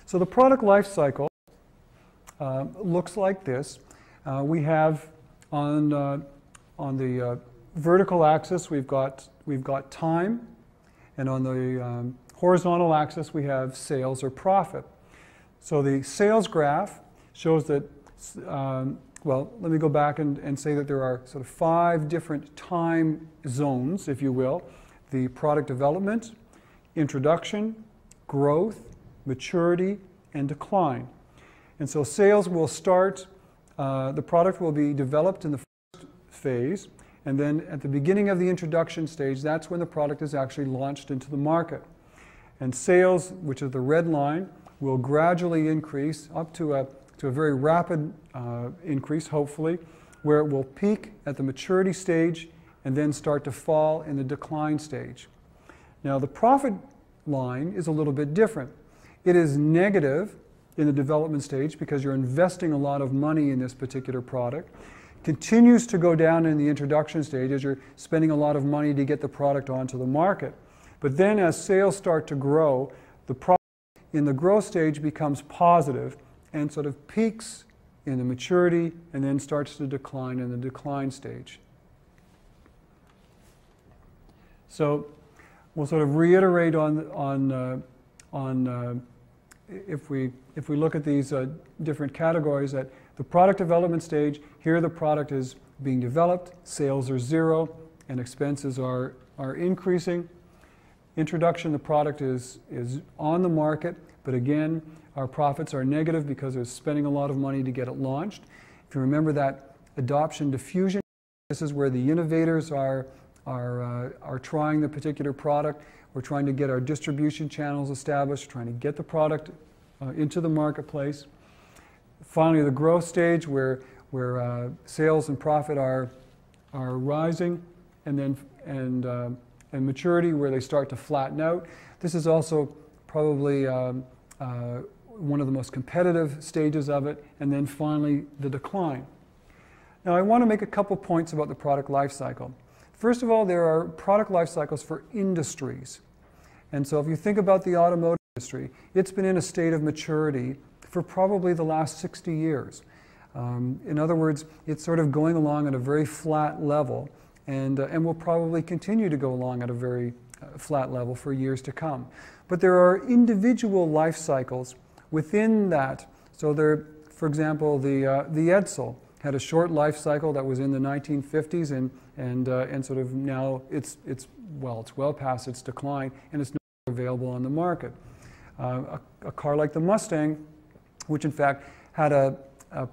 So the product life cycle looks like this. We have on the vertical axis we've got time, and on the horizontal axis we have sales or profit. So the sales graph shows that, well, let me go back and say that there are sort of 5 different time zones, if you will. The product development, introduction, growth, maturity, and decline. And so sales will start, the product will be developed in the first phase, and then at the beginning of the introduction stage, that's when the product is actually launched into the market. And sales, which is the red line, will gradually increase up to a very rapid increase, hopefully, where it will peak at the maturity stage and then start to fall in the decline stage. Now the profit line is a little bit different. It is negative in the development stage because you're investing a lot of money in this particular product. Continues to go down in the introduction stage as you're spending a lot of money to get the product onto the market. But then as sales start to grow, the profit in the growth stage becomes positive and sort of peaks in the maturity and then starts to decline in the decline stage. So we'll sort of reiterate if we look at these different categories, that the product development stage, here the product is being developed, sales are 0, and expenses are increasing. Introduction, the product is on the market, but again, our profits are negative because they're spending a lot of money to get it launched. If you remember that adoption diffusion, this is where the innovators are trying the particular product. We're trying to get our distribution channels established, trying to get the product into the marketplace. Finally, the growth stage where sales and profit are rising, and then and maturity where they start to flatten out. This is also probably one of the most competitive stages of it, and then finally the decline. Now I want to make a couple points about the product life cycle. First of all, there are product life cycles for industries. And so if you think about the automotive industry, it's been in a state of maturity for probably the last 60 years. In other words, it's sort of going along at a very flat level, and will probably continue to go along at a very flat level for years to come. But there are individual life cycles within that. So there, for example, the Edsel had a short life cycle that was in the 1950s, and sort of now it's well past its decline, and it's no longer available on the market. A car like the Mustang, which in fact had a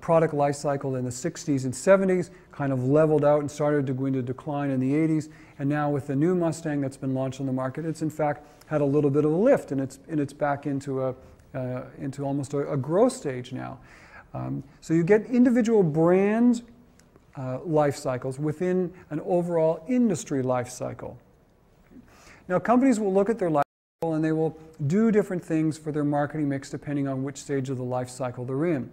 product life cycle in the 60s and 70s, kind of leveled out and started to go into decline in the 80s, and now with the new Mustang that's been launched on the market, it's in fact had a little bit of a lift, and it's back into almost a growth stage now. So you get individual brand life cycles within an overall industry life cycle. Now companies will look at their life cycle and they will do different things for their marketing mix depending on which stage of the life cycle they're in.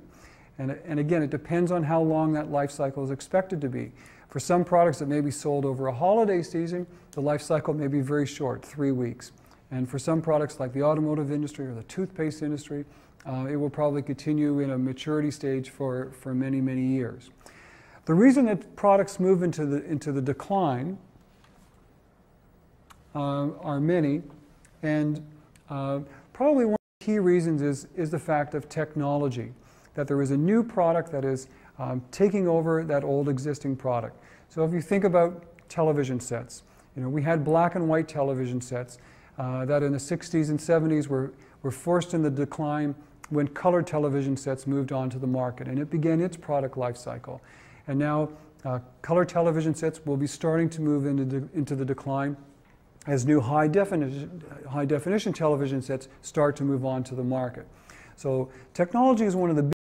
And again, it depends on how long that life cycle is expected to be. For some products that may be sold over a holiday season, the life cycle may be very short, 3 weeks. And for some products like the automotive industry or the toothpaste industry, it will probably continue in a maturity stage for many, many years. The reason that products move into the decline are many, and probably one of the key reasons is the fact of technology, that there is a new product that is taking over that old existing product. So if you think about television sets, we had black and white television sets that in the 60s and 70s were forced in the decline when color television sets moved onto the market, and it began its product life cycle. And now color television sets will be starting to move into the decline as new high definition television sets start to move on to the market. So technology is one of the